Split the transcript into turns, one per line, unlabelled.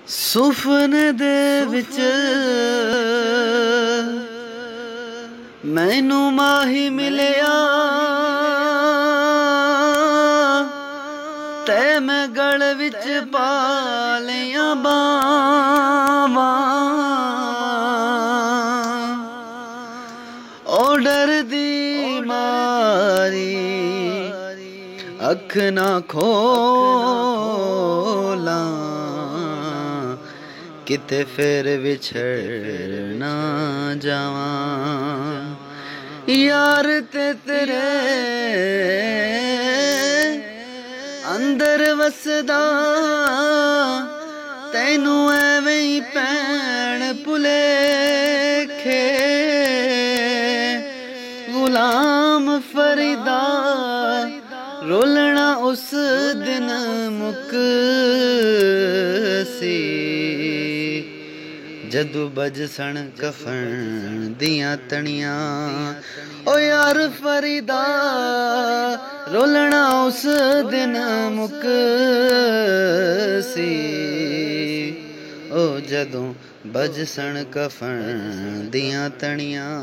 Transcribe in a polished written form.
ਸੁਪਨੇ ਦੇ ਵਿੱਚ ਮੈਨੂੰ ਮਾਹੀ ਮਿਲਿਆ ਤੇ ਮੈਂ ਗਲ ਵਿੱਚ ਪਾ ਲਿਆ ਬਾਵਾਂ। ਉਹ ਡਰਦੀ ਮਾਰੀ ਅੱਖ ਨਾ ਖੋਲਾਂ, ਕਿਤੇ ਫਿਰ ਵਿਛੜ ਨਾ ਜਾਵਾਂ। यार ते तेरे अंदर वसदा तैनू एवें ही पैण भुलेखे। गुलाम फरीदा रोलना उस दिन मुक सी, जदू बजसन कफन दियां तणियां। ओ यार फरीदा रोलना उस दिन मुक सी, ओ जदू बजसन कफन दियां तणियां।